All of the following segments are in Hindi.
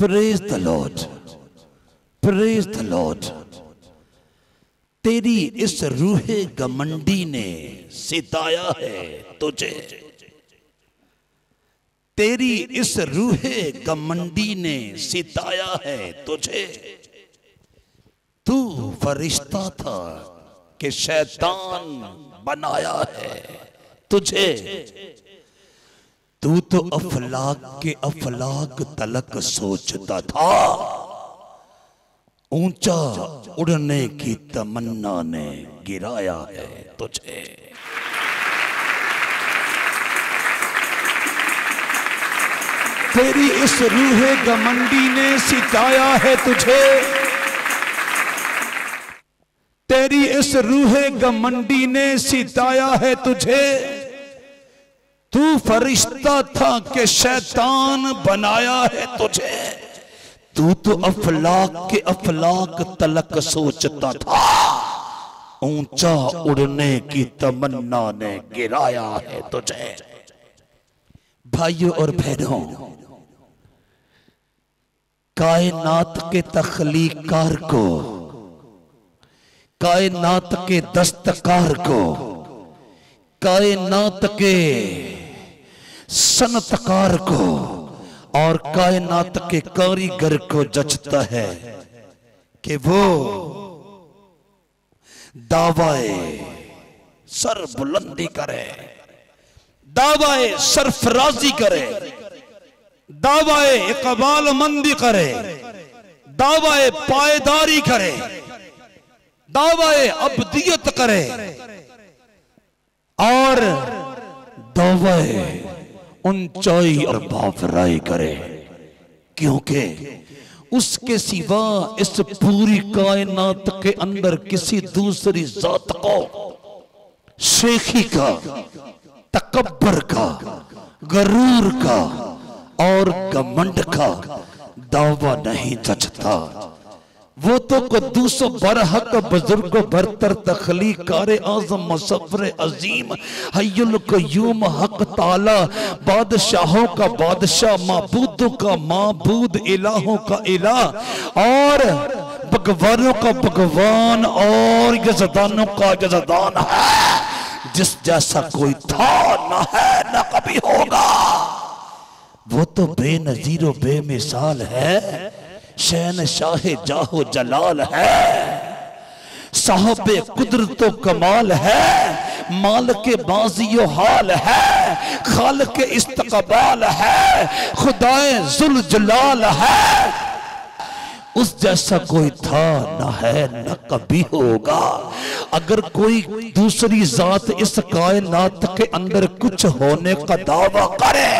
Praise the Lord, praise the Lord. तेरी इस रूहे घमंडी ने सिताया है तुझे, तेरी इस रूहे घमंडी ने सिताया है तुझे। तू फरिश्ता था कि शैतान बनाया है तुझे। तू तो अफलाक के अफलाक तलक सोचता था, ऊंचा उड़ने की तमन्ना ने गिराया है तुझे। तेरी इस रूहे घमंडी ने सिताया है तुझे, तेरी इस रूहे घमंडी ने सिताया है तुझे। तू फरिश्ता था कि शैतान बनाया है तुझे। तू तो अफलाक के अफलाक तलक सोचता था, ऊंचा उड़ने की तमन्ना ने गिराया है तुझे। भाइयों और बहनों, कायनात के तख्लीकार को, कायनात के दस्तकार को, कायनात के सनतकार को और कायनात के कारीगर को जचता है कि वो दावाए सर बुलंदी करे, दावाए सरफराजी करे, दावाए इकबाल मंदी करे, दावाए पायदारी करे, दावाए अब्दियत करे और दावाए ऊंचाई और बावराई करे। क्योंकि उसके सिवा इस पूरी कायनात के अंदर किसी दूसरी जात को शेखी का, तकब्बर का, गरूर का और घमंड का दावा नहीं जचता। वो तो कद्दूसो बरहक बुजुर्ग बरतर तख्लीकार आज़म मुसव्विर अजीम हय्युल क़य्यूम हक ताला, बादशाहों का बादशाह, माबूदों का माबूद, इलाहों का इलाह और भगवानों का भगवान और यज़दानों का यज़दान है। जिस जैसा कोई था न है न कभी होगा। वो तो बेनजीर बेमिसाल है, शहनशाहे जाहो जलाल है, साहबे कुदरतो कमाल है, माल के बाजियो हाल है, खाल के इस्तकबाल है, खुदाए जुल जलाल है। उस जैसा कोई था न है न कभी होगा। अगर कोई दूसरी जात इस कायनात के अंदर कुछ होने का दावा करे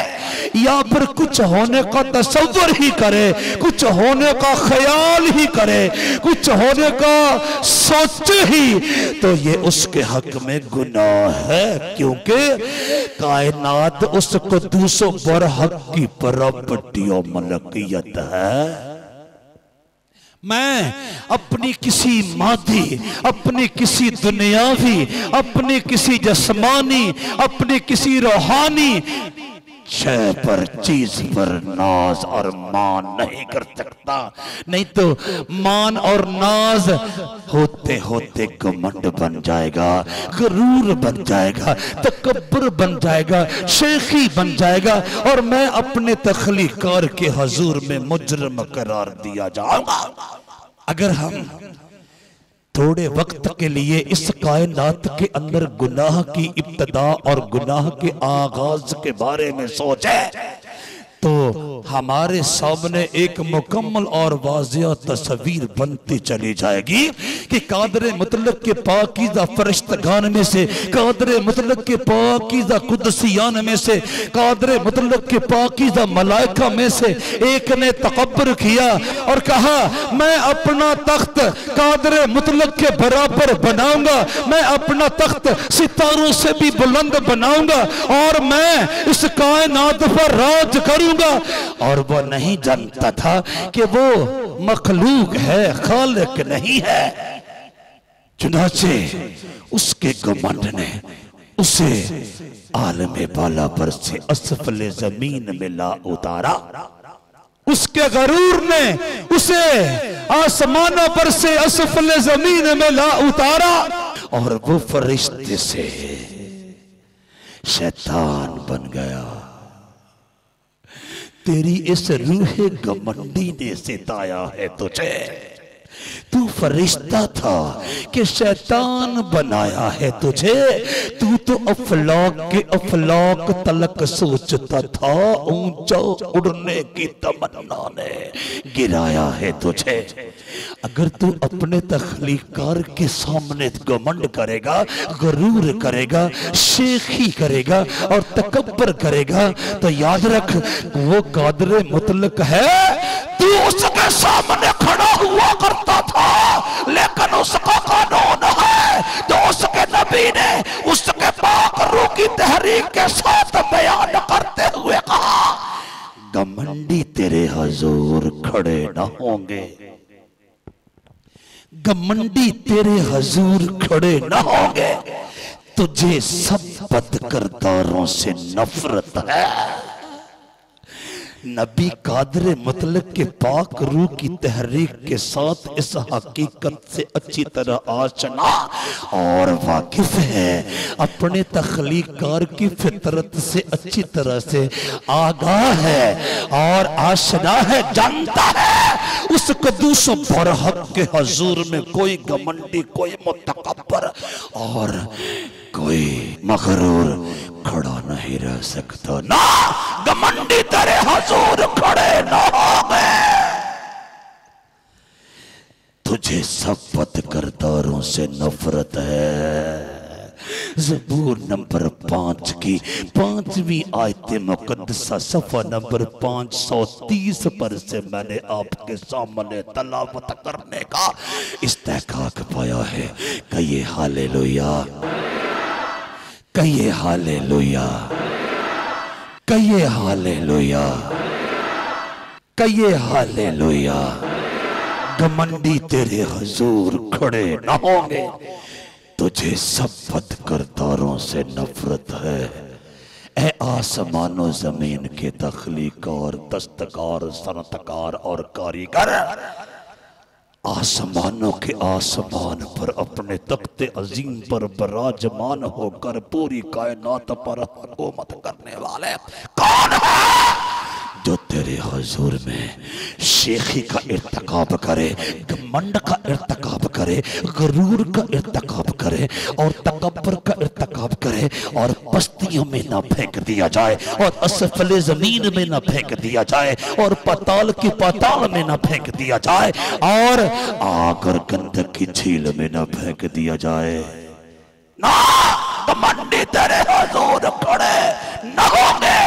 या फिर कुछ होने का तसव्वुर ही करे, कुछ होने का ख्याल ही करे, कुछ होने का सोचे ही, तो ये उसके हक में गुनाह है। क्योंकि कायनात उसको दूसरों पर हक की प्रॉपर्टी और मलकियत है। मैं अपनी किसी मादी, अपनी किसी दुनियावी, अपनी किसी जस्मानी, अपनी किसी रूहानी शय पर, चीज पर नाज और मान नहीं कर सकता। नहीं तो मान और नाज होते होते घमंड बन जाएगा, गरूर बन जाएगा, तकब्बुर बन जाएगा, शेखी बन जाएगा और मैं अपने तख्लीकार के हजूर में मुजरिम करार दिया जाऊंगा। अगर हम थोड़े वक्त के लिए इस कायनात के अंदर गुनाह की इब्तदा और गुनाह के आगाज के बारे में सोचे तो हमारे सामने एक मुकम्मल और वाज़िया तस्वीर बनती चली जाएगी कि कादर मुतलक के पाकीज़ा फरिश्तगान में से, कादर मुतलक के पाकीज़ा कुदसियान में से, कादर मुतलक के पाकीज़ा मलाइका में से एक ने तकब्बुर किया और कहा मैं अपना तख्त कादर मुतलक के बराबर बनाऊंगा, मैं अपना तख्त सितारों से भी बुलंद बनाऊंगा और मैं इस कायनात पर राज करूंगा। और वो नहीं जानता था कि वो मखलूक है, खालिक नहीं है। चुनाचे उसके घमंड ने उसे आलमे बाला पर से असफले जमीन में ला उतारा। उसके गरूर ने उसे आसमानों पर से असफल जमीन में ला उतारा और वो फरिश्ते से शैतान बन गया। तेरी इस रूहे घमंडी ने सिताया है तुझे। तू फरिश्ता था कि शैतान बनाया है तुझे। तू तो अफलाक के अफलाक तलक सोचता था, ऊंचा उड़ने की तमन्ना ने गिराया है तुझे। अगर तू अपने तख्लीकार के सामने घमंड करेगा, गरूर करेगा, शेखी करेगा और तकब्बर करेगा तो याद रख वो कादर मुतलक है। तू उसके सामने खड़ा हुआ करता था, लेकिन उसका कानून है जो उसके नबी ने उसके पाक रूह की तहरीक के साथ बयान करते हुए कहा, घमंडी तेरे हुजूर खड़े न होंगे, घमंडी तेरे हुजूर खड़े न होंगे। तुझे सब बदकिरदारों से नफरत है। नबी कादर मुतलक के पाक रूह की तहरीक के साथ इस हकीकत से अच्छी तरह आशना और वाकिफ है, अपने तख्लीकार की फितरत से अच्छी तरह से आगाह है और आशना है, जानता है उस कदूस बरहक के हुजूर में कोई घमंडी, कोई मुतकब्बर और कोई मगरूर खड़ा नहीं रह सकता। ना घमंडी तेरे हुजूर खड़े न होंगे। तुझे सब बदकिरदारों से नफरत है। ज़बूर नंबर 5 की 5वीं आयत मुक़द्दसा सफ़ा नंबर 530 पर से मैंने आपके सामने तलावत करने का इस्तेहक़ाक़ पाया है। कहिए हालेलुया, कहिए हालेलुया, कहिए हालेलुया, कहिए हालेलुया। घमंडी तेरे हुजूर खड़े न होंगे। तुझे सब बदकिरदारों से नफरत है। ए आसमानो जमीन के तख्लीकार, दस्तकार, सनतकार और कारीगर, आसमानों के आसमान पर अपने तख्ते अजीम पर बराजमान होकर पूरी कायनात पर हुकूमत करने वाले कौन है जो तेरे हुजूर में शेखी का इर्तिकाब करे, घमंड का इर्तिकाब करे, गरूर का इर्तिकाब करे और तकब्बर का इर्तिकाब करे और पस्तियों में ना फेंक दिया जाए और असफले जमीन में ना फेंक दिया जाए और पाताल की पाताल में ना फेंक दिया जाए और आग और गंधक की झील में ना फेंक दिया जाए। ना घमंडी तेरे हुजूर खड़े न होंगे।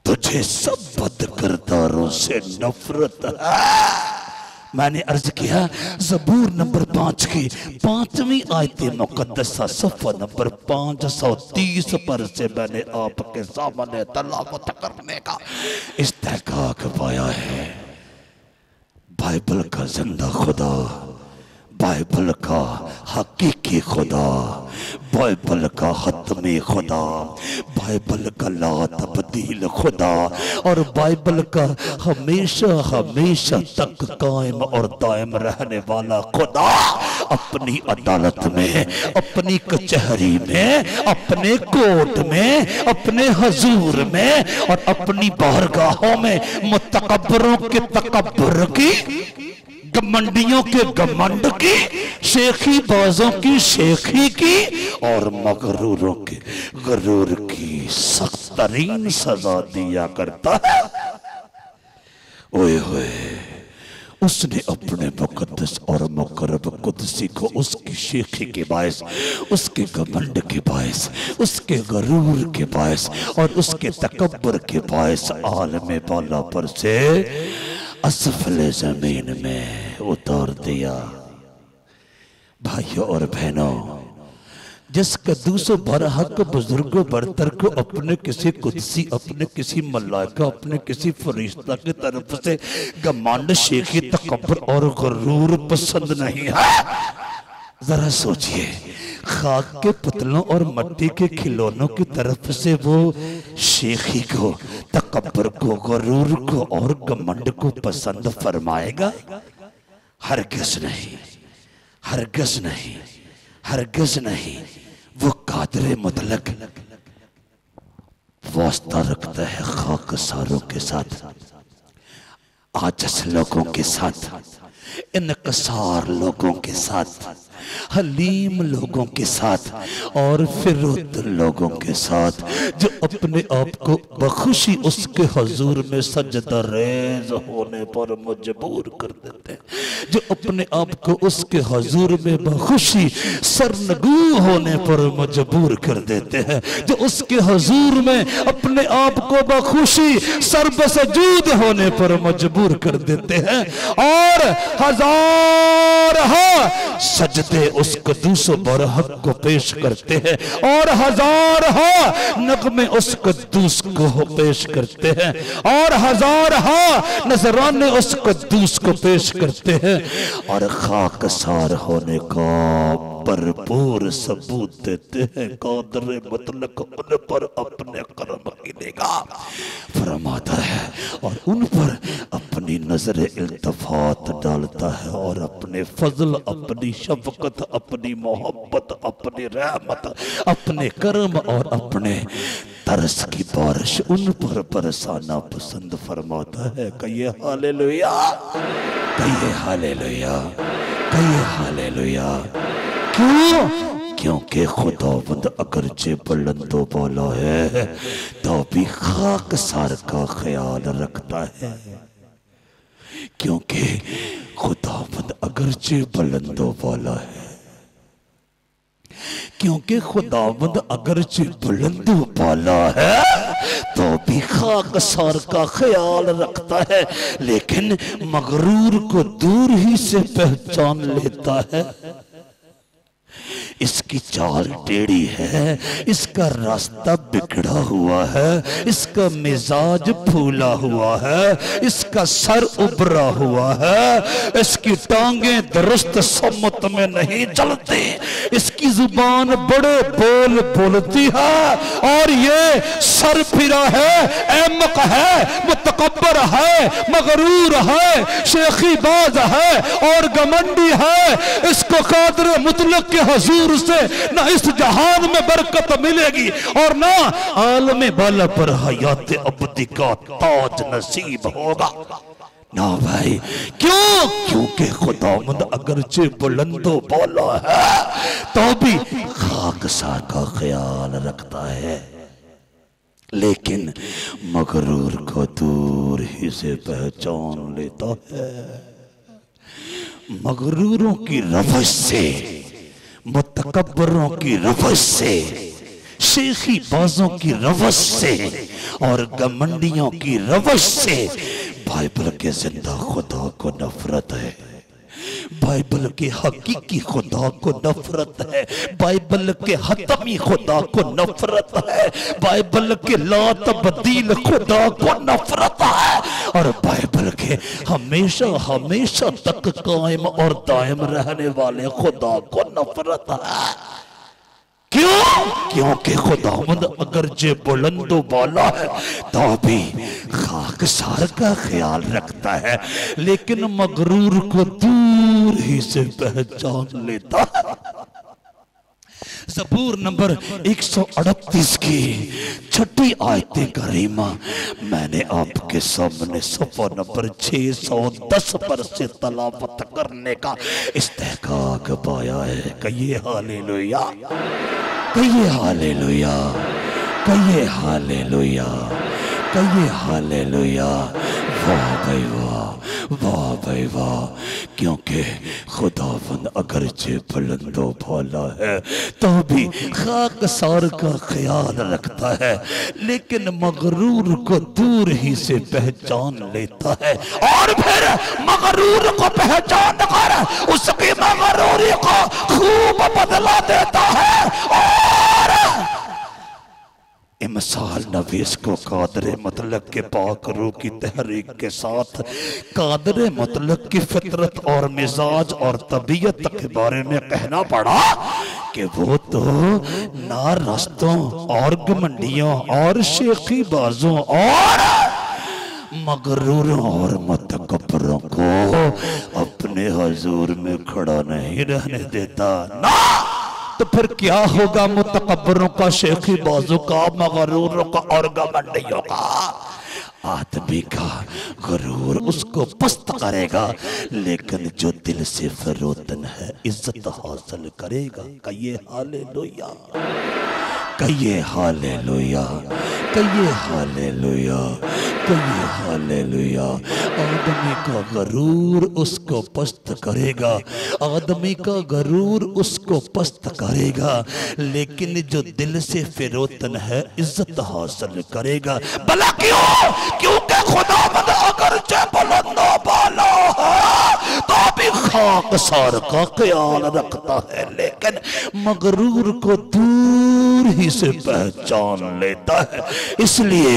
तुझे सब बदकिरदारों से नफरत है। मैंने अर्ज किया ज़बूर नंबर 5 की 5वीं आयत मुक़द्दसा सफ़ा नंबर 530 पर से मैंने आपके सामने तलावत करने का इस्तेहक़ाक़ पाया है। बाइबल का जिंदा खुदा, बाइबल का हकीकी खुदा, बाइबल का हतमी खुदा, बाइबल का ला तब्दील खुदा और बाइबल का हमेशा हमेशा तक कायम और दायम रहने वाला खुदा अपनी अदालत में, अपनी कचहरी में, अपने कोर्ट में, अपने हुजूर में और अपनी बारगाहों में मुतकब्बरों के तकब्बुर की, घमंडियों के घमंड की, शेखी बाजों की शेखी की और मगरूरों के गरूर की सख्त तरीन सजा दिया करता है। ओए होए, उसने अपने मुकद्दस और मुकर्रब कुदसी को उसकी शेखी के बायस, उसके घमंड के बायस, उसके गरूर के बायस और उसके तकब्बर के बायस आलम बाला पर से असफल जमीन में उतार दिया। भाइयों और बहनों, जिस कद्दूस बरहक बुजुर्गों बरतर को अपने किसी कुदसी, अपने किसी मलाइका, अपने किसी फरिश्ता की तरफ से घमंड, शेखी, तकब्बुर और गरूर पसंद नहीं है, जरा सोचिए खाक के पुतलों और मट्टी के खिलौनों की तरफ से वो शेखी को, तकब्बर को, गुरूर को और घमंड को पसंद फरमाएगा? हरगिज़ नहीं, हरगिज़ नहीं, हरगिज़ नहीं। वो कादरे मुतलक वास्ता रखता है खाकसारों के साथ, आजिज़ लोगों के साथ, इनकसार लोगों के साथ, हलीम लोगों के साथ और फिरोत लोगों के साथ, जो अपने आप को बखुशी उसके हुजूर में सजदा रेज होने पर मजबूर कर देते हैं, जो अपने आप को उसके हुजूर में बखुशी सरनगू होने पर मजबूर कर देते हैं, जो उसके हुजूर में अपने आप को बखुशी सरबसजूद होने पर मजबूर कर देते हैं, और हजार सजदे उस कद्दूस बरहक को पेश करते हैं, और हजार नगमे उस कद्दूस को पेश करते हैं, और हजार नजराने उस कद्दूस को पेश करते हैं, और खाकसार होने का भरपूर सबूत देते हैं। कादरे मुतलक उन पर अपने करम गिनेगा फरमाता है, और उन पर अपनी नजर इल्तफात डालता है, और अपने फजल, अपनी शफकत, अपनी मोहब्बत, अपनी रहमत, अपने करम और अपने तरस की बारिश उन पर बरसाना पसंद फरमाता है। कहिए हालेलुया, कहिए हालेलुया, कहिए हालेलुया। क्यों? क्योंकि खुदावंद अगरचे बुलंदो बाला है तो भी खाकसार का ख्याल रखता है। क्योंकि खुदावंद अगरचे बुलंदो बाला है, क्योंकि खुदावंद अगरचे बुलंदो बाला है तो भी खाकसार का ख्याल रखता है, लेकिन मगरूर को दूर ही से पहचान लेता है। इसकी चाल टेढ़ी है, इसका रास्ता बिगड़ा हुआ है, इसका मिजाज फूला हुआ है, इसका सर उभरा हुआ है, इसकी टांगे दुरुस्त सम्मत में नहीं चलती, इसकी जुबान बड़े बोल बोलती है, और ये सर फिरा है, अहमक है, मुतकब्बर है, मगरूर है, शेखीबाज है और घमंडी है। इसको कादर मुतलक के हुजूर से ना इस जहान में बरकत मिलेगी और ना आलम बाला पर हयात अबदी का ताज नसीब होगा। ना भाई, क्यों? क्योंकि खुदावंद अगरचे बुलंदो बाला है तो भी खाकसार का ख्याल रखता है, लेकिन मगरूर को दूर ही से पहचान लेता है। मगरूरों की रवश से, मुतकब्बरों की रवश से, शेखी बाजों की रवश से और घमंडियों की रवश से बाइबल के जिंदा खुदा को नफरत है, बाइबल के हकीकी खुदा को नफरत है, बाइबल के हतमी खुदा को नफरत है, बाइबल के ला तब्दील खुदा को नफरत है, और बाइबल के हमेशा हमेशा तक कायम और दायम रहने वाले खुदा को नफरत है। क्यों? क्योंकि खुदावंद अगरचे बुलंदो बाला है तो भी खाकसार का ख्याल रखता है, लेकिन मगरूर को दूर ही से पहचान लेता है। ज़बूर नंबर 138 की 6 आयत करीमा मैंने आपके सामने सफ़ा नंबर 610 पर से तलावत करने का इस्तेहकाक पाया है। कहिए हालेलुया, कहिए हालेलुया, कहिए हालेलुया, कहिए हालेलुया। वाह भाई वाह, वाह भाई वाह। क्योंकि खुदावंद अगरचे बुलंदो बाला है तो भी खाकसार का ख्याल रखता है, लेकिन मगरूर को दूर ही से पहचान लेता है, और फिर मगरूर को पहचान कर उसकी मगरूरी को खूब बदला देता है। और इमसाल नवीस को कादरे मतलब के पाक रूह की तहरीक के साथ कादरे मतलब की फितरत और मिजाज और तबीयत के बारे में कहना पड़ा कि वो तो ना रास्तों और घमंडियों और शेखी बाजों और मगरूरों और मुतकब्बरों को अपने हजूर में खड़ा नहीं रहने देता ना। तो फिर क्या होगा मुतकब्बरों का, शेखी बाजों का, मगरूरों का और घमंडियों का? आदमी का गरूर उसको पस्त करेगा, लेकिन जो दिल से फरोतन है इज्जत हासिल करेगा। कहिए हालेलुया, कहिए हालेलुया, कहिए हालेलुया, कहिए हालेलुया। आदमी का गरूर उसको पस्त करेगा, आदमी का गरूर उसको पस्त करेगा, लेकिन जो दिल से फिरोतन है इज्जत हासिल करेगा। भला क्यों? क्योंकि खुदावंद अगरचे बुलंद बाला है तो भी खाकसार का ख्याल रखता है, लेकिन मगरूर को दूर ही से पहचान लेता है। इसलिए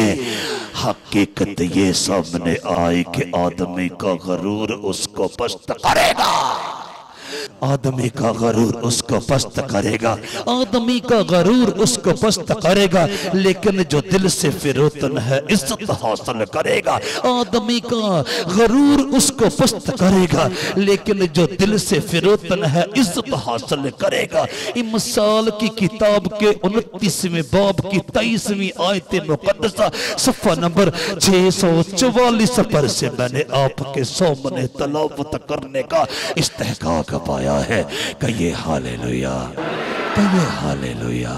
हकीकत ये सामने आई कि आदमी का गरूर उसको पस्त करेगा, आदमी का गरूर उसको पस्त करेगा, आदमी का गरूर उसको पस्त करेगा, लेकिन जो दिल से फिरोतन है इज्जत हासिल करेगा। आदमी का गरूर उसको पस्त करेगा, लेकिन जो दिल से फिरोतन है इज्जत हासिल करेगा। मिसाल की किताब के 29वें बाब की 23वीं आयत मुकद्दसा सफ़ा नंबर 644 पर से मैंने आपके सामने तलावत करने का इस्तेहकाक पाया है। कहिए हालेलुया, कहिए हालेलुया।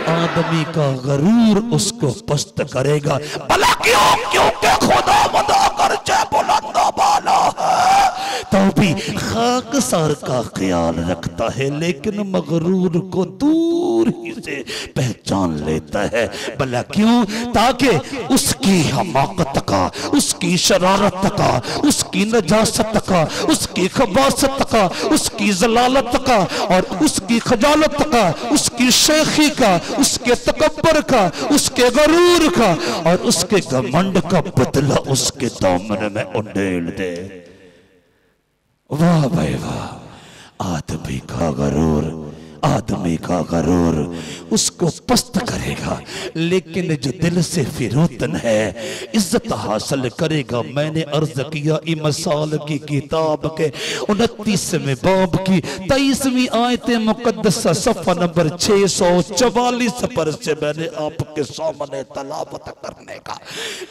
आदमी का गरूर उसको पस्त करेगा। भला क्यों? क्योंकि खुदावंद अगरचे बुलंद बाला है तो भी खाकसार का ख्याल रखता है, लेकिन मगरूर को दूर ही से पहचान लेता है। भला क्यों? ताकि उसकी हमाकत का, उसकी शरारत का, उसकी नजासत का, उसकी खबासत का, उसकी जलालत का और उसकी खजालत का, उसकी शेखी का, उसके तकब्बर का, उसके गरूर का और उसके घमंड का बदला उसके दामन में उंडेल दे। वाह भाई वाह। आदमी का गरूर, आदमी का गरूर उसको पस्त करेगा, लेकिन जो दिल से फिरोतन है इज्जत हासिल करेगा। मैंने अर्ज किया मिसाल की किताब के 29वें बाब की 23वीं आयत मुकद्दसा सफ़ा नंबर 644 पर से मैंने आपके सामने तलावत करने का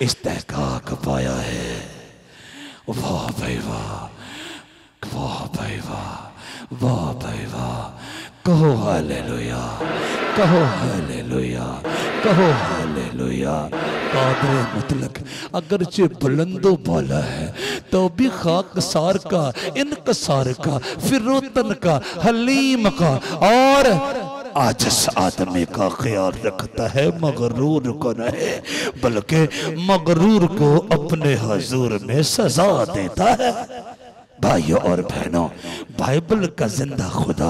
इस्तेहकाक पाया है। वाह भाई वाह, वाह भाई वाह, वाह भाई वाह। कहो हालेलुया, कहो हालेलुया, कहो हालेलुया। कादर मुतलक अगरचे बुलंदो बाला है तो भी खाकसार का, इनकसार का, फिरोतन का, हलीम का और आजस आदमी का ख्याल रखता है, मगरूर को नहीं, बल्कि मगरूर को अपने हुजूर में सजा देता है। भाइयों और बहनों, बाइबल का जिंदा खुदा,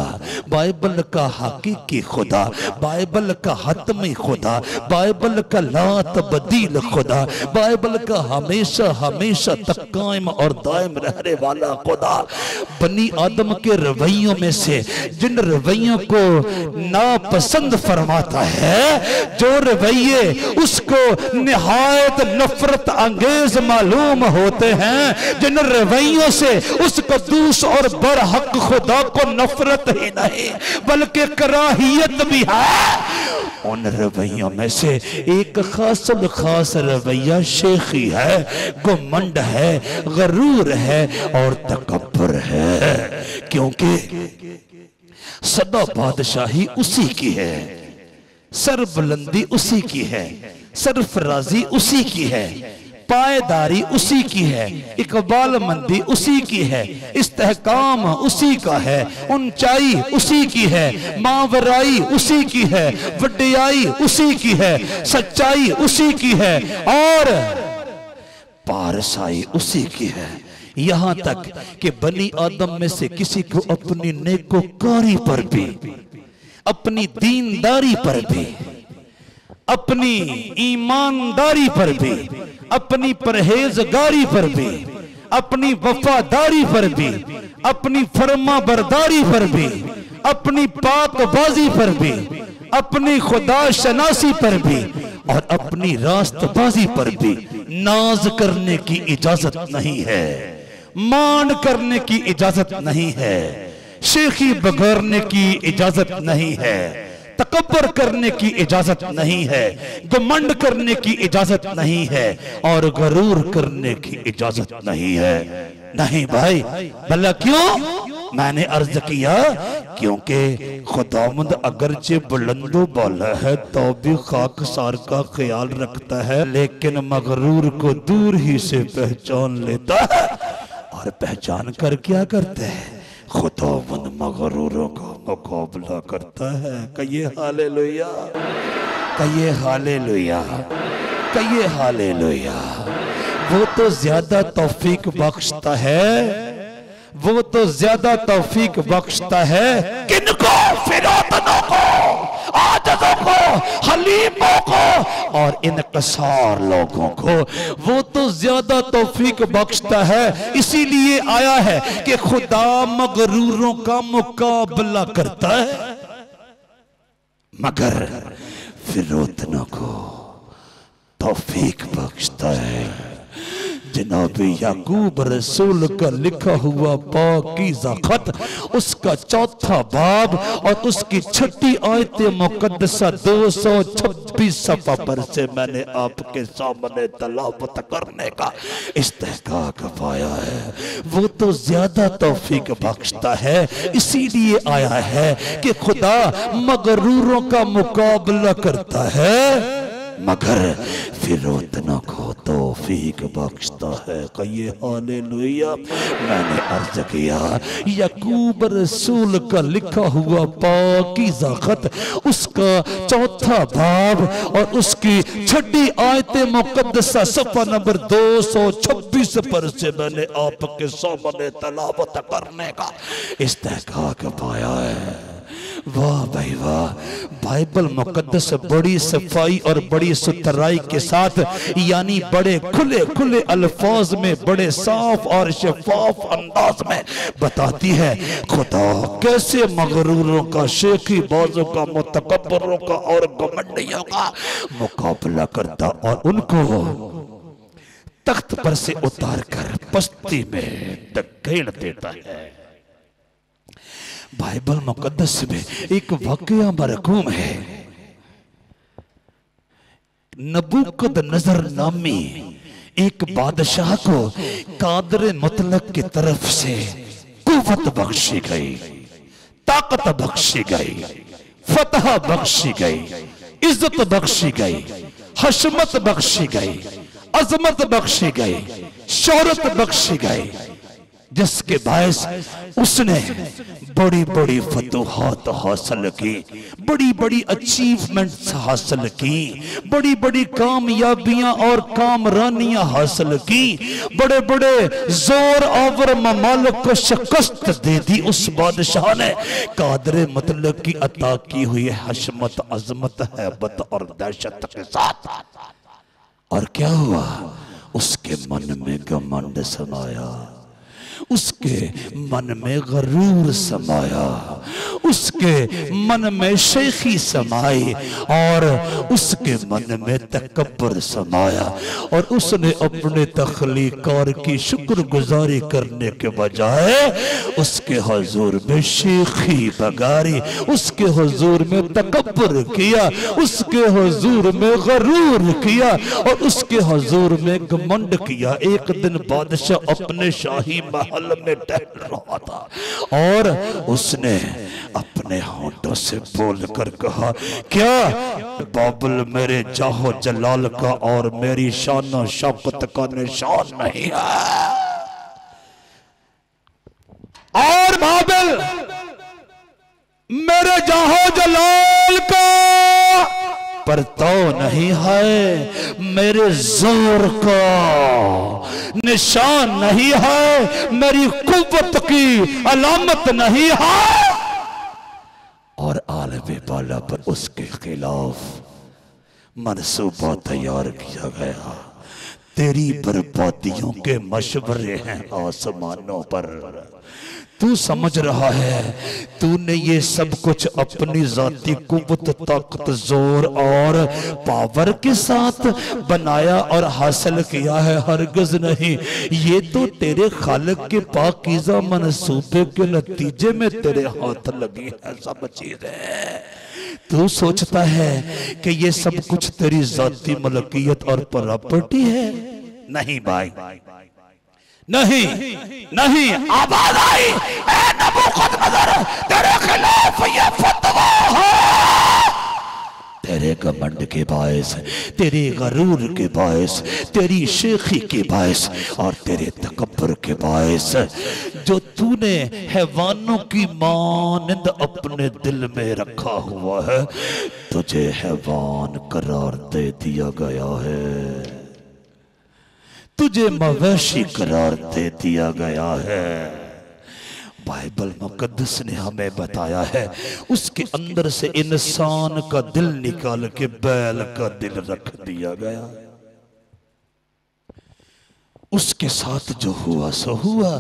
बाइबल का हकीकी खुदा, बाइबल का हतमी खुदा, बाइबल का ला तब्दील खुदा, बाइबल का हमेशा हमेशा तक कायम और दायम रहने वाला खुदा बनी आदम के रवैयों में से जिन रवैयों को नापसंद फरमाता है, जो रवैये उसको निहायत नफरत अंगेज मालूम होते हैं, जिन रवैयों से उस कद्दूस और बरहक खुदा को नफरत ही नहीं बल्कि कराहियत भी है, उन रवैयों में से एक खास रवैया शेखी है, घमंड है, गरूर है और तकब्बुर है। क्योंकि सदा बादशाही उसी की है, सरबुलंदी उसी की है, सरफराजी उसी की है, पायदारी उसी की है, इकबाल मंदी उसी की है, इस्तेहकाम उसी का है, ऊंचाई उसी की है, मावराई उसी की है, वड्डियाई उसी की है, सच्चाई उसी की है और पारसाई उसी की है। यहां तक कि बनी आदम में से किसी को अपनी नेकोकारी पर भी, अपनी दीनदारी पर भी, अपनी ईमानदारी पर भी, अपनी परहेजगारी पर भी, अपनी वफादारी पर भी, अपनी फरमा बरदारी पर भी, अपनी पाकबाजी पर भी, अपनी खुदा शनासी पर भी और अपनी रास्तबाजी पर भी नाज करने की इजाजत नहीं है, मान करने की इजाजत नहीं है, शेखी बगैरने की इजाजत नहीं है, तकब्बर करने की इजाजत नहीं है, घमंड करने की इजाजत नहीं है और गरूर करने की इजाजत नहीं है। नहीं भाई, भला क्यों? मैंने अर्ज किया क्योंकि खुदावंद अगरचे बुलंदो बाला है तो भी खाकसार का ख्याल रखता है, लेकिन मगरूर को दूर ही से पहचान लेता है। और पहचान कर क्या करते हैं? खुदावंद मगरूरों का मुकाबला करता है। कहिए हालेलुया, कहिए हालेलुया, कहिए हालेलुया। वो तो ज्यादा तौफीक बख्शता है, वो तो ज्यादा तौफीक बख्शता है। किनको? फिरौतनों को, आजिज़ों को, हलीमों को और इनकसार लोगों को वो तो ज्यादा तौफीक बख्शता है। इसीलिए आया है कि खुदा मगरूरों का मुकाबला करता है मगर फिरौतनों को तौफीक बख्शता है। जनाब याकूब रसूल का लिखा हुआ पाकीज़ा खत, उसका चौथा बाब और उसकी छठी आयत मुकद्दसा 226 सफ़ा पर से मैंने आपके सामने तलावत करने का इस्तेहकाक पाया है। वो तो ज्यादा तौफीक बख्शता है, इसीलिए आया है कि खुदा मगरूरों का मुकाबला करता है मगर फिरौतनों को तौफीक बख्शता है। कहिए हालेलुया। मैंने अर्ज किया याकूब रसूल का लिखा हुआ पाकीज़ा खत, उसका चौथा बाब और उसकी छठी आयत मुकद्दसा सफ़ा नंबर 226 पर से मैंने आपके सामने तलावत करने का इस्तेहकाक पाया है। वाह भाई वाह, बाइबल मुकद्दस बड़ी सफाई और बड़ी सुथराई के साथ, यानी बड़े खुले खुले अल्फाज में, बड़े साफ और शफाफ अंदाज में बताती है खुदा कैसे मगरूरों का, शेखी बाजों का, मुतकब्बरों का और घमंडियों का मुकाबला करता और उनको तख्त पर से उतार कर पस्ती में धकेल देता है। बाइबल मुकद्दस में एक वाकया मरकूम है। नबूकदनजर नामी एक बादशाह को कादर मुतलक की तरफ से कुव्वत बख्शी गई, ताकत बख्शी गई, फतह बख्शी गई, इज्जत बख्शी गई, हशमत बख्शी गई, अजमत बख्शी गई, शोहरत बख्शी गई, जिसके बायस उसने बड़ी बड़ी फतूहात हासिल की, बड़ी बड़ी अचीवमेंट्स हासिल की, बड़ी बड़ी कामयाबियां और कामरानियां हासिल की, बड़े बड़े जोर आवर ममालिक को शिकस्त दे दी उस बादशाह ने। कादर मतलब की अता की हुई हशमत, अजमत, हैबत और दहशत के साथ। और क्या हुआ? उसके मन में घमंड समाया, उसके मन में गरूर समाया, उसके मन में शेखी समाई और उसके मन में तकब्बर समाया। और उसने अपने तख्लीकार की शुक्रगुजारी करने के बजाय उसके हुजूर में शेखी बगारी, उसके हुजूर में तकब्बर किया, उसके हुजूर में गरूर किया और उसके हुजूर में घमंड किया। एक दिन बादशाह अपने शाही महल में टहल रहा था और उसने अपने होठों से बोलकर कहा, क्या बाबुल मेरे जाहो जलाल का और मेरी शान और शौकत का निशान नहीं है? और बाबुल मेरे जाहो जलाल का परताव नहीं है, मेरे जोर का निशान नहीं है, मेरी कुव्वत की अलामत नहीं है। और आलम बाला पर उसके खिलाफ मनसूबा तैयार किया गया, तेरी बर्बादियों के मशवरे हैं आसमानों पर। तू समझ रहा है तूने ये सब कुछ अपनी जाती कुव्वत, ताकत, जोर और पावर के साथ बनाया और हासिल किया है? हरगिज़ नहीं। ये तो तेरे खालिक के पाकीज़ा मंसूबे के नतीजे में तेरे हाथ लगी है सब चीजें। तू सोचता है कि ये सब कुछ तेरी जाती मलकियत और प्रॉपर्टी है? नहीं भाई, नहीं नहीं। आवाज आई, ए नबूकदनेस्सर, तेरे खिलाफ ये फतवा है। तेरे घमंड के बायस, तेरे गरूर के बायस, तेरी शेखी के बायस और तेरे तकब्बुर के बायस, जो तूने हैवानों की मानंद अपने दिल में रखा हुआ है, तुझे हैवान करार दे दिया गया है, तुझे मवेशी करार दे दिया गया है। बाइबल मुकद्दस ने हमें बताया है उसके अंदर से इंसान का दिल निकाल के बैल का दिल रख दिया गया। उसके साथ जो हुआ सो हुआ,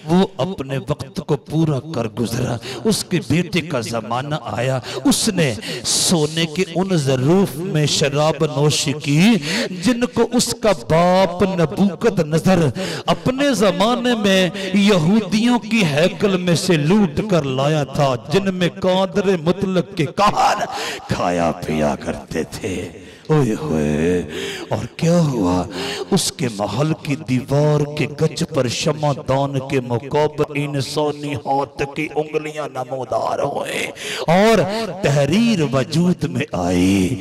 वो अपने वक्त को पूरा कर गुजरा। उसके बेटे का जमाना आया, उसने सोने के उन ज़रूफ में शराब नोशी की जिनको उसका बाप नबूकदनेस्सर अपने जमाने में यहूदियों की हैकल में से लूट कर लाया था, जिनमें कादर मुतलक के कहर खाया पिया करते थे। ओए होए, और क्या हुआ? उसके महल की दीवार के गज पर शमादान के मुकाबले इंसानी हाथ की उंगलियां नमोदार हुए और तहरीर वजूद में आई।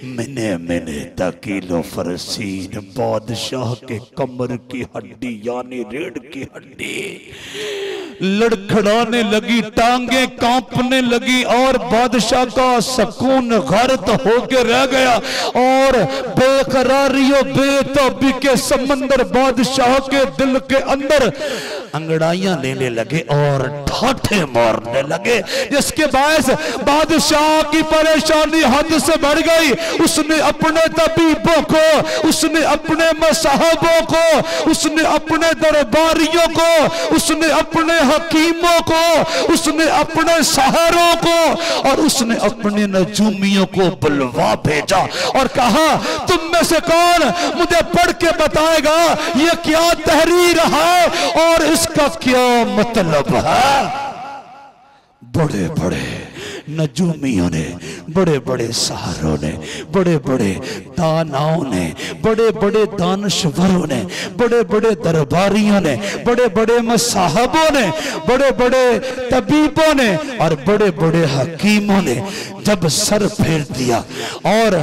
मैंने मैंने तकीलो फरसीन, बादशाह के कमर की हड्डी यानी रीढ़ की हड्डी लड़खड़ाने लगी, टांगे कांपने लगी और बादशाह का सुकून गर्क होके रह गया और बेकरारियों बेताबी के समंदर बादशाह के दिल के अंदर अंगड़ाइयां लेने लगे और ठाठे मारने लगे, जिसके बायस बादशाह की परेशानी हद से बढ़ गई। उसने अपने तबीबों को, उसने अपने मसाहबों को, उसने अपने दरबारियों को, उसने अपने हकीमों को, उसने अपने सहारों को और उसने अपने नजूमियों को बुलवा भेजा और कहा, तुम में से कौन मुझे पढ़ के बताएगा ये क्या तहरीर है और इसका क्या मतलब है? बड़े बड़े नजूमियों ने, बड़े बड़े सहारों ने, बड़े बड़े दानाओं ने, बड़े बड़े दानश्वरों ने, बड़े बड़े दरबारियों ने, बड़े बड़े मसाहबों ने, बड़े बड़े तबीबों ने और बड़े बड़े हकीमों ने जब सर फेर दिया और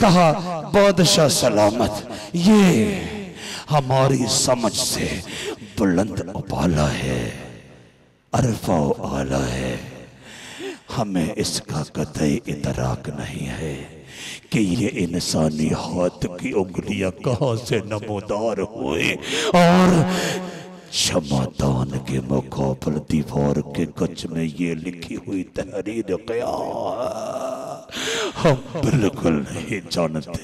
कहा, बादशाह सलामत, ये हमारी समझ से बुलंद उबाला है, अरफा आला है, हमें इसका कतई इदराक नहीं है कि ये इंसानी हाथ की उंगलियां कहां से नमोदार हुए और शमादान के मुकाबल दीवार के गज में ये लिखी हुई तहरीर क्या हम बिल्कुल नहीं जानते।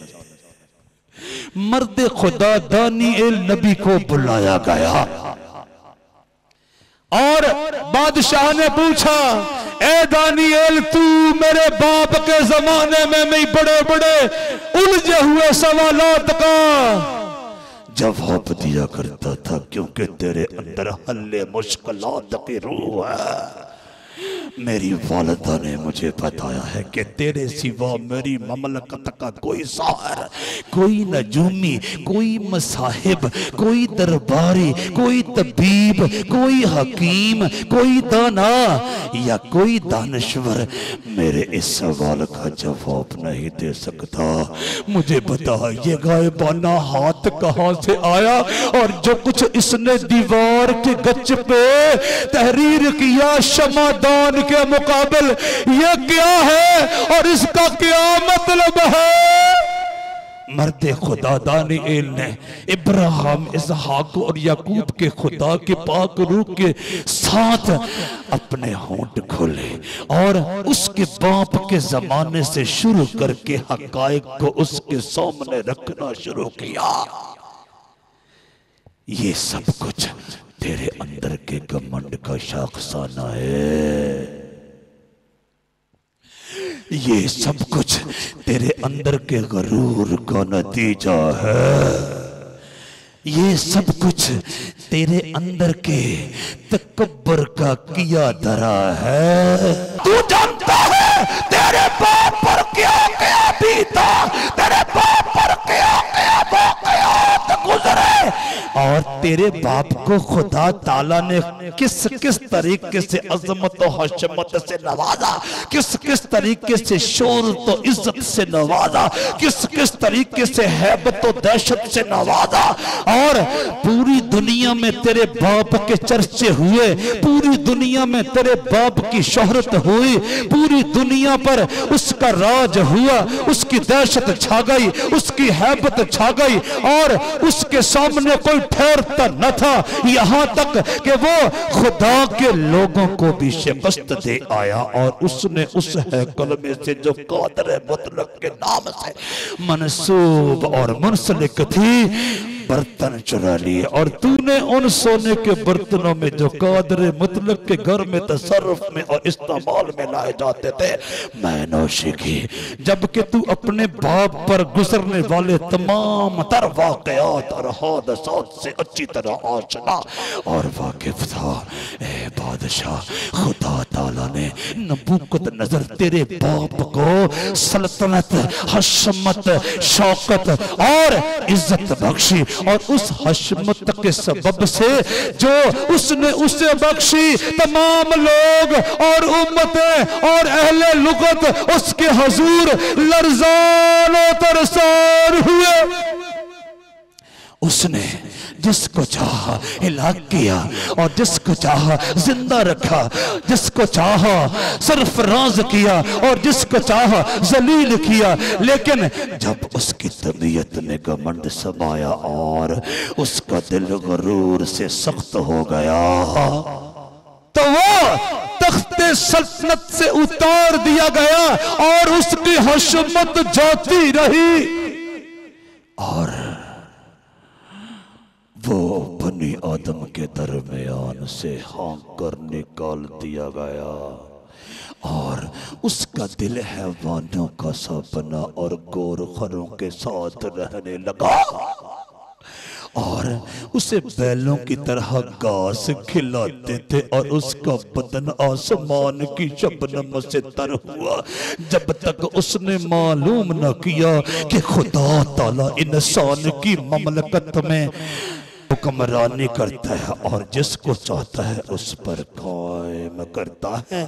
मर्द खुदा दानिएल नबी को बुलाया गया और बादशाह ने पूछा, ए दानिएल, तू मेरे बाप के जमाने में मैं बड़े बड़े उलझे हुए सवालात का जवाब दिया करता था, क्योंकि तेरे अंदर हल्ले मुश्किलात की रूह है। मेरी वालिदा ने मुझे बताया है कि तेरे सिवा मेरी ममलकत का कोई साहर, कोई नजूमी, कोई मसाहिब, कोई दरबारी, कोई तबीब, कोई हकीम, कोई दाना या कोई दानश्वर मेरे इस सवाल का जवाब नहीं दे सकता। मुझे बता, ये गायबाना हाथ कहां से आया और जो कुछ इसने दीवार के गच पे तहरीर किया शमादान के मुकाबल, ये क्या है और इसका क्या मतलब है? मर्द खुदा दानिएल ने इब्राहिम, इसहाक और याकूब के खुदा के पाक रूह के साथ अपने होंठ खोले और उसके बाप के जमाने से शुरू करके हकायक को उसके सामने रखना शुरू किया। ये सब कुछ तेरे अंदर के घमंड का शाखसाना है। ये सब कुछ तेरे अंदर के गरूर का नतीजा है। ये सब कुछ तेरे अंदर के तकब्बर का किया धरा है। तू जानता है तेरे बाप पर क्या क्या बीता, तेरे बाप पर क्या क्या वाक़यात गुजरे और तेरे बाप को खुदा ताला ने किस किस तरीके से अजमत और हशमत से नवाजा, किस किस तरीके से शोहरत और इज्जत से नवाजा, किस किस तरीके से हैबत और दहशत से नवाजा। और पूरी दुनिया में तेरे बाप के चर्चे हुए, पूरी दुनिया में तेरे बाप की शोहरत हुई, पूरी दुनिया पर उसका राज हुआ, उसकी दहशत छा गई, उसकी हैबत छा गई और उसके सामने कोई ठहरता न था। यहां तक कि वो खुदा के लोगों को भी शिकस्त दे आया और उसने उस हैकल में से जो कादर मुतलक के नाम से मनसूब और मुंसलिक थी बर्तन चुरा लिए और तूने उन सोने के बर्तनों में जो कादर मुतलक के घर में तसर्रुफ में और इस्तेमाल में लाए जाते थे मैनोशी की। जबकि तू अपने बाप पर गुजरने वाले तमाम तर वाक़यात और हादसात से अच्छी तरह आशना और वाकिफ था। ए बादशाह, खुदा ताला ने नबूकतनज़र तेरे बाप को सल्तनत, हशमत, शौकत और इज्जत बख्शी और उस हशमत के सबब से जो उसने उसे बख्शी तमाम लोग और उम्मतें और अहले लुगत उसके हुजूर लर्ज़ान और तरसान हुए। उसने जिसको चाहा हिलाक किया और जिसको चाहा जिंदा रखा, जिसको चाहा सरफराज किया और जिसको चाहा जलील किया। लेकिन जब उसकी तबीयत में घमंड समाया और उसका दिल गरूर से सख्त हो गया तो वो तख्ते सल्तनत से उतार दिया गया और उसकी हशमत जाती रही और वो बनी आदम के दरमियान से हाँक कर निकाल दिया गया और उसका दिल हैवानों का सा बना और गोरखरों के साथ रहने लगा और उसे बैलों की तरह घास खिलाते थे और उसका बदन आसमान की शबनम से तर हुआ जब तक उसने मालूम न किया कि खुदा ताला इंसान की ममलकत में हुक्मरानी करता है और जिसको चाहता है उस पर कायम करता है।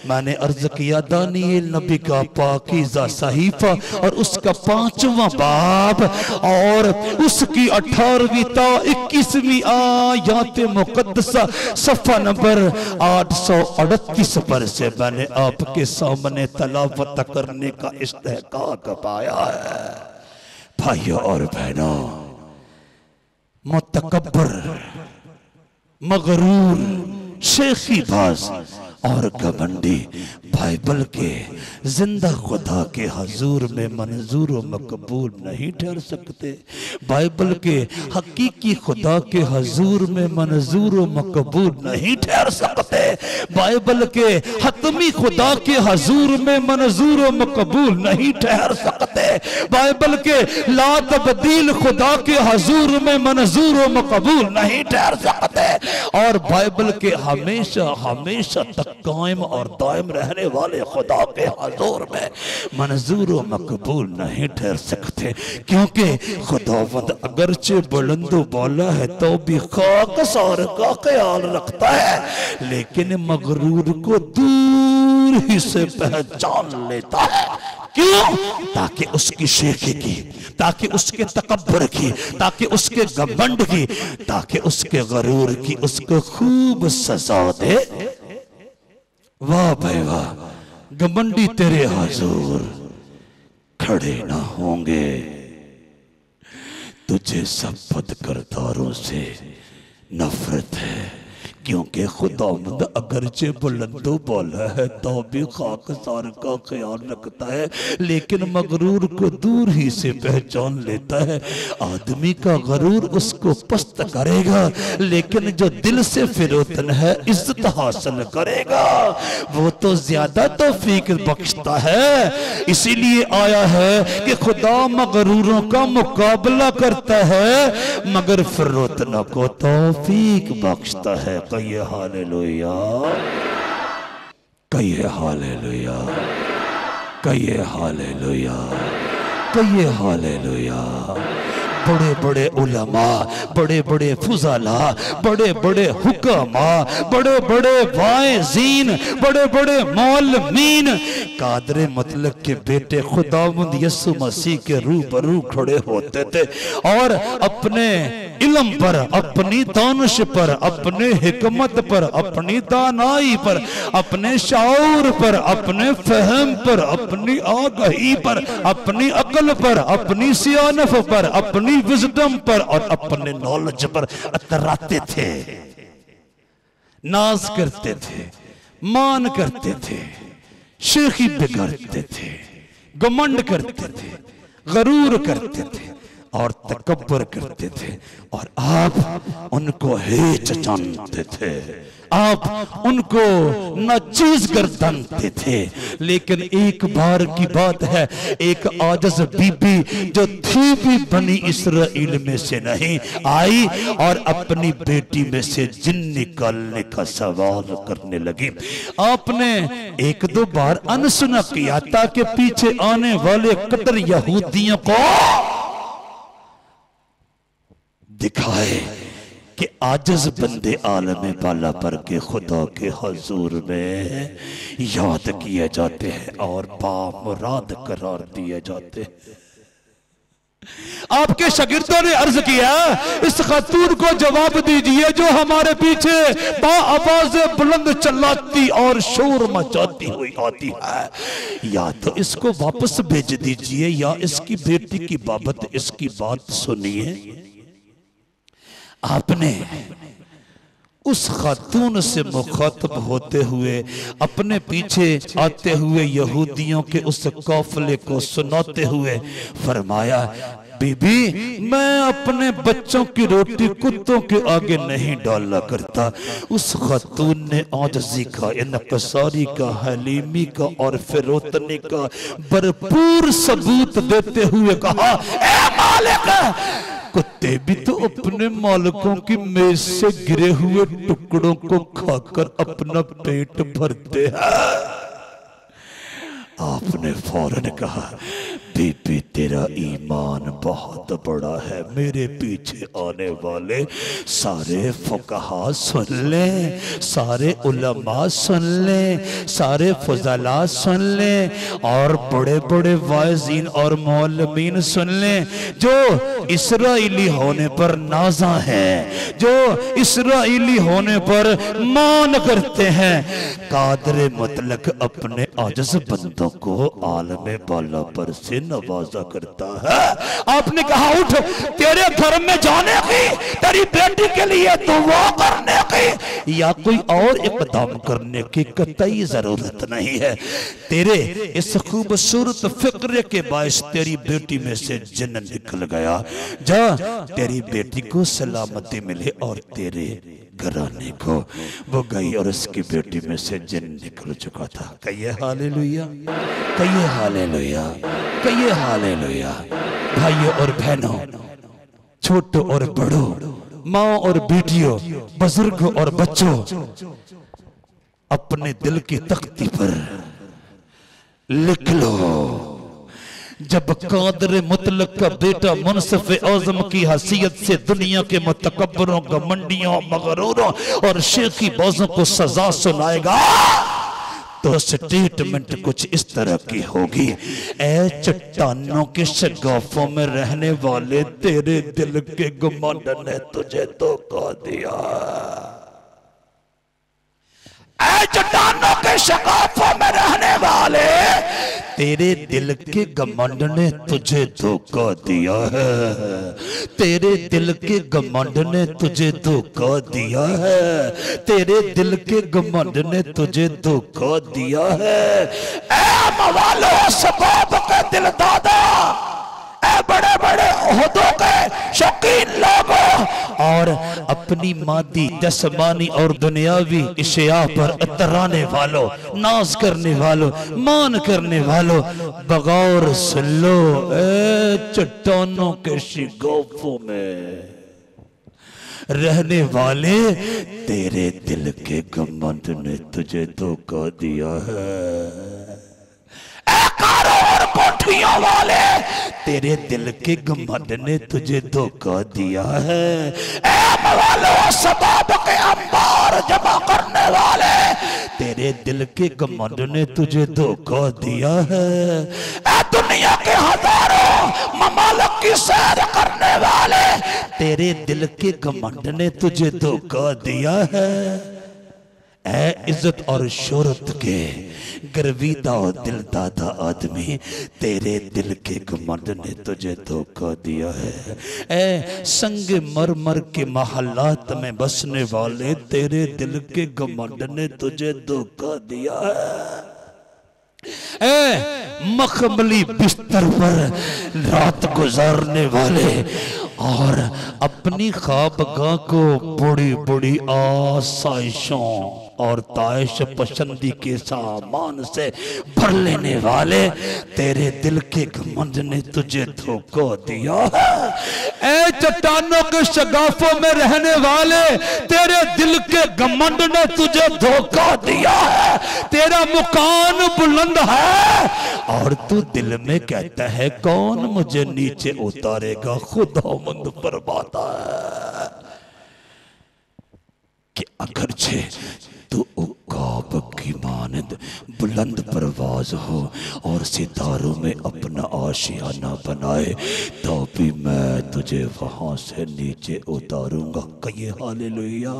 मैंने अर्ज किया दानिएल नबी का पाकीज़ा सहीफा और उसका 5वां बाब और उसकी 18वीं ता 21वीं आयत मुकद्दसा सफ़ा नंबर 838 पर से मैंने आपके सामने तलावत करने का इस्तेहकाक पाया है। भाइयों और बहनों, मुतकब्बर, मगरूर, शेखी बाज और घमंडी बाइबल के जिंदा खुदा के हजूर में मंजूर व मकबूल नहीं ठहर सकते। बाइबल के हकीकी खुदा के हजूर में मंजूर व मकबूल नहीं ठहर सकते। बाइबल के हतमी खुदा के हजूर में मंजूर व मकबूल नहीं ठहर सकते। बाइबल के ला तब्दील खुदा के हजूर में मंजूर व मकबूल नहीं ठहर सकते और बाइबल के हमेशा हमेशा तक कायम और दायम रहने वाले खुदा के हजूर में मंजूर व मकबूल नहीं ठहर सकते। क्योंकि खुदावंद अगरचे बुलंदो बाला है तो भी खाकसार का ख्याल रखता है, लेकिन मगरूर को दूर ही से पहचान लेता है। क्यों? ताकि उसकी शेखी की, ताकि उसके तकब्बर की, ताकि उसके घमंड की, ताकि उसके गरूर की उसको खूब सजा दे। वाह भाई वाह, घमंडी तेरे हुजूर खड़े ना होंगे। तुझे सब बदकिरदारों से नफरत है, क्योंकि खुदावंद अगरचे बुलंदो बोला है तो भी खाकसार का ख्याल रखता है, लेकिन मगरूर को दूर ही से पहचान लेता है। आदमी का गरूर उसको पस्त करेगा, लेकिन जो दिल से फिरोतन है इज्जत हासिल करेगा, वो तो ज्यादा तौफीक बख्शता है। इसीलिए आया है कि खुदा मगरूरों का मुकाबला करता है मगर फिरोतना को तौफीक बख्शता है। कहिए हालेलुया, कहिए हालेलुया, कहिए हालेलुया, कहिए हालेलुया। बड़े बड़े उलमा, बड़े बड़े फुजाला, बड़े बड़े हुक्मा, बड़े बड़े वाइज़ीन, बड़े बड़े मौलमीन कादरे मतलब के बेटे खुदावंद यीशु मसीह के रूबरू खड़े होते थे और अपने इल्म पर, अपनी दानिश पर, अपने हिकमत पर, अपनी दानाई पर, अपने शाऊर पर, अपने फहम पर, अपनी आगाही पर, अपनी अकल पर, अपनी सियानफ पर, अपनी विजडम पर और अपने नॉलेज पर अतराते थे, नाज करते थे, मान करते थे, शेखी बिगड़ते थे, घमंड करते थे, गरूर करते थे और तकब्बर करते थे। और आप उनको हेच जानते थे, आप उनको नाचीज गर्दनते थे। लेकिन एक बार की बात है, एक आजिज बीबी जो थी भी बनी इस्राएल में से नहीं आई और अपनी बेटी में से जिन निकालने का सवाल करने लगी। आपने एक दो बार अनसुना किया ताकि पीछे आने वाले कतर यहूदियों को दिखाए कि आजिज बंदे आलम बाला पर के खुदा के हजूर में याद किए जाते हैं और बामुराद करार दिए जाते हैं। आपके शागिर्दों ने अर्ज किया, इस खातून को जवाब दीजिए जो हमारे पीछे आवाज बुलंद चलाती और शोर मचाती हुई आती है, या तो इसको वापस भेज दीजिए या इसकी बेटी की बाबत इसकी बात सुनिए। आपने उस खातून से मुखातब होते हुए अपने पीछे आते हुए यहूदियों के उस काफिले को सुनाते हुए फरमाया, बीबी मैं अपने बच्चों की रोटी कुत्तों के आगे नहीं डाला करता। उस खातून ने आजिज़ी का, इनकसारी का, हलीमी का और फिरोतनी का भरपूर सबूत देते हुए कहा, ए मालिक, कुत्ते भी तो अपने मालिकों की मेज से गिरे हुए टुकड़ों को खाकर अपना पेट भरते हैं। आपने फौरन कहा, बीबी तेरा ईमान बहुत बड़ा है, मेरे पीछे आने वाले सारे फुकहा सुन ले, सारे उलमा सुन ले, सारे फुजला सुन ले और बड़े बड़े वाइज़ीन और मौलमीन सुन ले, जो इस्राएली होने पर नाजा है, जो इस्राएली होने पर मान करते हैं। कादरे मुतलक अपने आजिज़ बंदों को आलमे बाला पर से नवाजा करता है। आपने कहा, उठ, तेरे घर में जाने की, तेरी बेटी के लिए दुआ करने की या कोई और इकदाम करने की कतई जरूरत नहीं है। तेरे इस खूबसूरत फिक्र के बायस तेरी बेटी में से जिन निकल गया। जा, तेरी बेटी को सलामती मिले और तेरे घराने को। वो गई और उसकी बेटी में से जिन निकल चुका था। कहिए हालेलुया, कहिए हालेलुया, कहिए हालेलुया। भाइयों और बहनों, छोटों और बड़ों, माँ और बेटियों, बुजुर्गों और बच्चों, अपने दिल की तख्ती पर लिख लो, जब कादर मुतलक का बेटा मुनसिफ आज़म की हैसियत से दुनिया के मुतकब्बरों, घमंडियों, मगरूरों और शेखी बाजों को सजा सुनाएगा तो स्टेटमेंट कुछ इस तरह की होगी, ऐ चट्टानों के शगाफों में रहने वाले, तेरे दिल के घमंड ने तुझे धोखा दिया। ऐ चट्टानों के शगाफों में रहने वाले, तेरे दिल के घमंड ने तुझे धोखा दिया है, तेरे दिल के घमंड ने तुझे धोखा दिया है, तेरे दिल के घमंड ने तुझे धोखा दिया है। ऐ मवालो सबाब के दिल दादा, ऐ बड़े बड़े ओहदों के शौकीन लोगों और अपनी मादी जस्मानी और दुनियावी इशिया पर इतराने वालों, नाज करने वालों, मान करने वालों, बगौर सुन लो ऐ चट्टानों के शिगोफों में रहने वाले, तेरे दिल के घमंड ने तुझे धोखा दिया है। और कोठियों वाले, तेरे दिल के घमंड ने तुझे धोखा दिया है। ऐ मवालो सबाब के अंबार जमा करने वाले, तेरे दिल के घमंड ने तुझे धोखा दिया है। ऐ दुनिया के हजारों ममालिक की सैर करने वाले, तेरे दिल के घमंड ने तुझे धोखा दिया है। ऐ इज्जत और शोहरत के गर्विदा और दिल दादा आदमी, तेरे दिल के घमंड ने तुझे धोखा दिया है। ऐ संग मरमर के महल्लात में बसने वाले, तेरे दिल के घमंड ने तुझे धोखा दिया है। ऐ मखमली बिस्तर पर रात गुजारने वाले और अपनी ख्वाबगाह को बड़ी बड़ी आसाइशों और ताइश पसंदी के सामान से भर लेने वाले, तेरे दिल के घमंड ने तुझे धोखा दिया है। ऐ चट्टानों के शगाफों में रहने वाले, तेरे दिल के घमंड ने तुझे धोखा दिया है। तेरा मुकान बुलंद है और तू दिल में कहता है कौन मुझे नीचे उतारेगा। खुदावंद फरमाता है कि अगरचे तू उकाब की मानद बुलंद परवाज हो और सितारों में अपना आशियाना बनाए, तो भी मैं तुझे वहां से नीचे उतारूंगा। कहिए हालेलुया,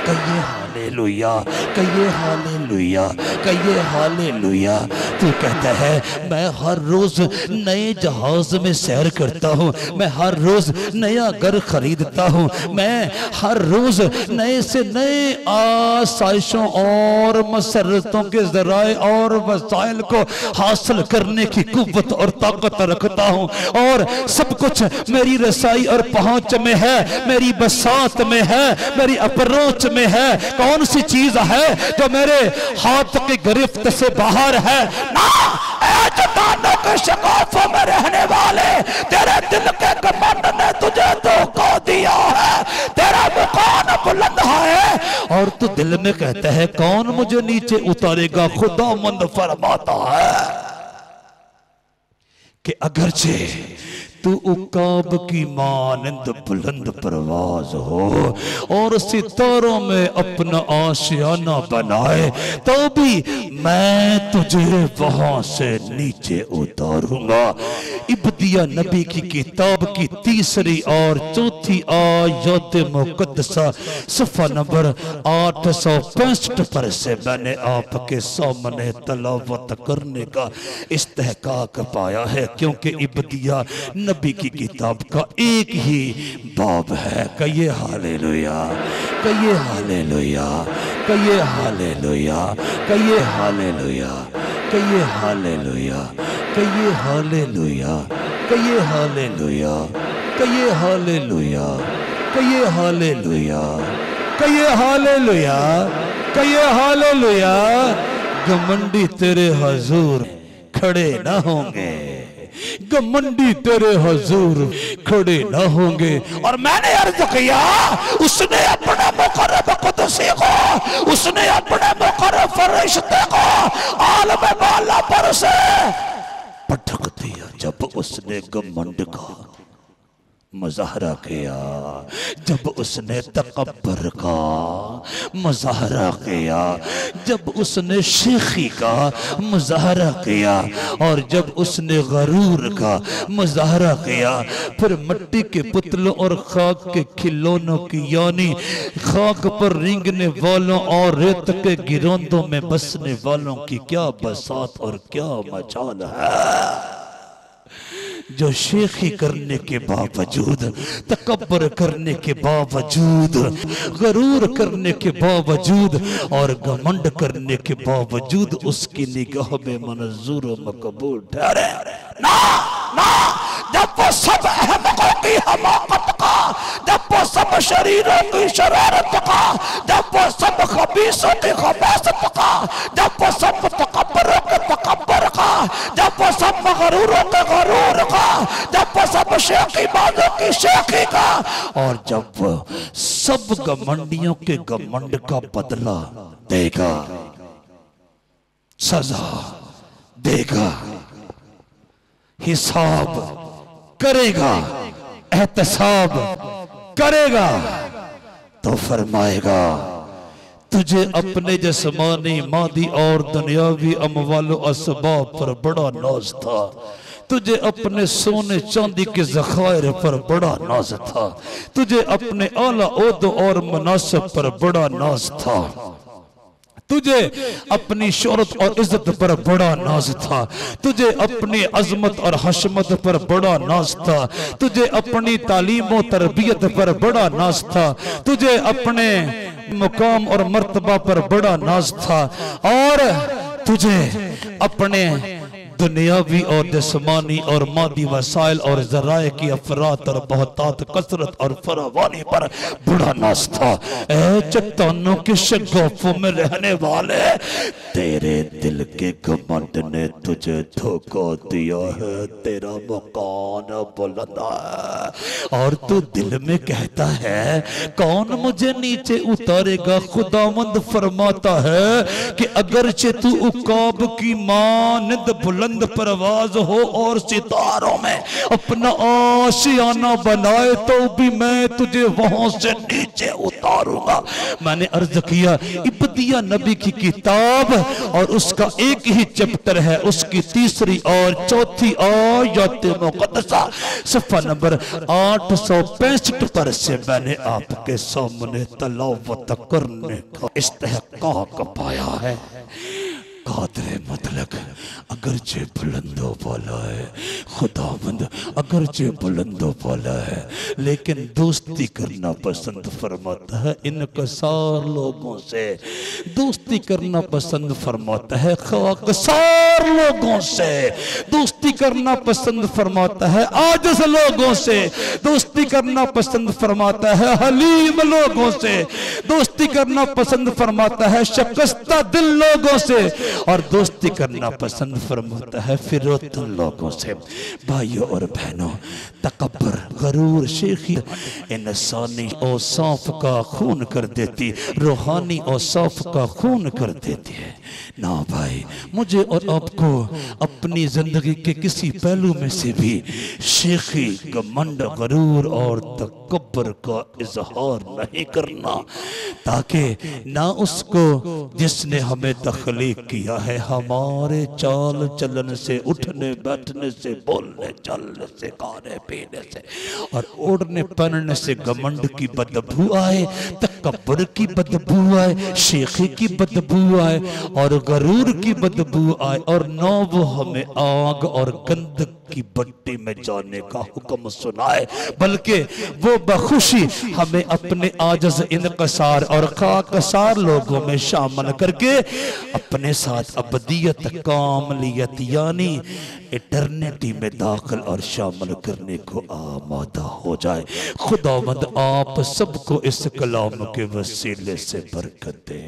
कहिए हालेलुया, कहिए हालेलुया, कहिए हालेलुया। तू कहता है मैं हर रोज नए जहाज में सैर करता हूँ, मैं हर रोज नया घर खरीदता हूँ, मैं हर रोज नए से नए आसाइशों और मसरतों के जराए और वसाइल को हासिल करने की कुव्वत और ताकत रखता हूँ, और सब कुछ मेरी रसाई और पहुंच में है, मेरी बसात में है, मेरी अप्रोच में है। कौन सी चीज है जो मेरे हाथ की गिरफ्त से बाहर है? ना, चट्टानों के शगाफों में रहने वाले, तेरे दिल के घमंड ने तुझे धोखा दिया है। तेरा मुकान बुलंद है और तू दिल में कहता है कौन मुझे नीचे उतारेगा। खुदावंद फरमाता है कि अगरचे तू उकाब की मानंद बुलंद परवाज हो और सितारों में अपना आशियाना बनाए, तो भी मैं तुझे वहां से नीचे उतारूंगा। इब्तिदा नबी की किताब की तीसरी और चौथी आयत मुकद्दसा सफ़ा नंबर 865 पर से मैंने आपके सामने तलावत करने का इस्तेहकाक पाया है, क्योंकि इब्तिदा नबी की किताब का एक ही बाब है। कहिए हालेलुया, कहिए हालेलुया, कहिए हालेलुया, कहिए हालेलुया, कहिए हालेलुया, कहिए हालेलुया, कहिए हालेलुया, कहिए हालेलुया, कहिए हालेलुया, कहिए हालेलुया, कहिए हालेलुया। घमंडी तेरे हुजूर खड़े ना होंगे, घमंडी तेरे हुजूर खड़े ना होंगे। और मैंने अर्ज किया, उसने अपने मुकर्रब कुदसी को, उसने अपने मुकर्रब फरिश्ते को आलम बाला पर से पटक दिया जब उसने घमंड का मुजाहरा किया, जब उसने तकब्बर का मुजाहरा किया, जब उसने शेखी का मुजाहरा किया और जब उसने गरूर का मुजाहरा किया, फिर मिट्टी के पुतलों और खाक के खिलौनों की यानी खाक पर रेंगने वालों और रेत के गिरोंदों में बसने वालों की क्या बसात और क्या मचाल है, जो शेखी करने के बावजूद, तकब्बर करने के बावजूद, गरूर करने के बावजूद और घमंड करने के बावजूद उसकी निगाह में मंजूर व मकबूल ठहरे। ना ना, जब वो सब अहमकों की हमाकत का, जब वो सब शरीरों की शरारत का, जब वो सब खबीसों की खबासत का, जब वो सब तकब्बरों के तकब्बर का, जब वो सब मगरूरों के गरूर का, जब वो सब शेखी बाजों की शेखी का और जब वो सब घमंडियों के घमंड का बदला देगा, सजा देगा, हिसाब करेगा, एहतसाब करेगा, तो फरमाएगा तुझे अपने जिस्मानी मादी और दुनियावी अमवाल असबाब पर बड़ा नाज था, तुझे अपने सोने चांदी के ज़खायर पर बड़ा नाज था, तुझे अपने आला ओहदे और मुनासिब पर बड़ा नाज था, तुझे अपनी शोहरत और इज्जत पर बड़ा नाज था, तुझे अपनी अजमत और हशमत पर बड़ा नाज था, तुझे अपनी तालीम और तरबियत पर बड़ा नाज था, तुझे अपने मुकाम और मर्तबा पर बड़ा नाज था और तुझे अपने दुनियावी और जिस्मानी और मादी वसाइल और जराए की अफरात और बहुतात कसरत और फरावानी पर बड़ा नाज था। ऐ चट्टानों के शगोफों में रहने वाले, तेरे दिल के घमंड ने तुझे धोखा दिया है, तेरा मकान बुलंद है और तू दिल में कहता है कौन मुझे नीचे उतारेगा। खुदावंद फरमाता है कि अगरचे तू उकाब की मानद बुलंद परवाज हो और सितारों में अपना आशियाना बनाए तो भी मैं तुझे वहां से नीचे उतारूंगा। मैंने अर्ज किया इब्तिया नबी की किताब और उसका एक ही चैप्टर है, उसकी तीसरी और चौथी आयत मुक़द्दसा सफ़ा नंबर 865 पर से मैंने आपके सामने तलावत करने का इस्तेहक़ाक़ पाया है। कादरे मतलब अगरचे बुलंदो वाला है, खुदावंद अगरचे बुलंदो वाला है, लेकिन दोस्ती करना पसंद फरमाता है इनकसार लोगों से, दोस्ती करना पसंद फरमाता है खाकसार लोगों से, दोस्ती करना पसंद फरमाता है आजिज़ लोगों से, दोस्ती करना पसंद फरमाता है हलीम लोगों से, दोस्ती करना पसंद फरमाता है शिकस्ता दिल लोगों से और दोस्ती करना पसंद फरमाता है फिरोतन लोगों से। भाइयों और बहनों, तकब्बर, गरूर, शेखी इंसानी औसाफ का खून कर देती, रूहानी औसाफ का खून कर देती है। ना भाई, मुझे और आपको अपनी जिंदगी के किसी पहलू में से भी शेखी, घमंड, गरूर और तकब्बर का इजहार नहीं करना, ताकि ना उसको जिसने हमें तख्लीक किया है हमारे चाल चलन से, उठने बैठने से, बोलने चलने से, खाने पीने से और ओढ़ने पहनने से घमंड की बदबू आए, तकब्बर की बदबू आए, शेखी की बदबू आए और गरूर की बदबू आए और ना वो हमें आग और गंध की भट्टी में जाने का हुक्म सुनाए, बल्कि वो बखुशी हमें अपने आजज़ इनकसार और खाकसार लोगों में शामिल करके अपने साथ अबदियत, कामलियत यानी इटर्निटी में दाखिल और शामिल करने को आमादा हो जाए। खुदावंद आप सबको इस कलाम के वसीले से बरकत दे।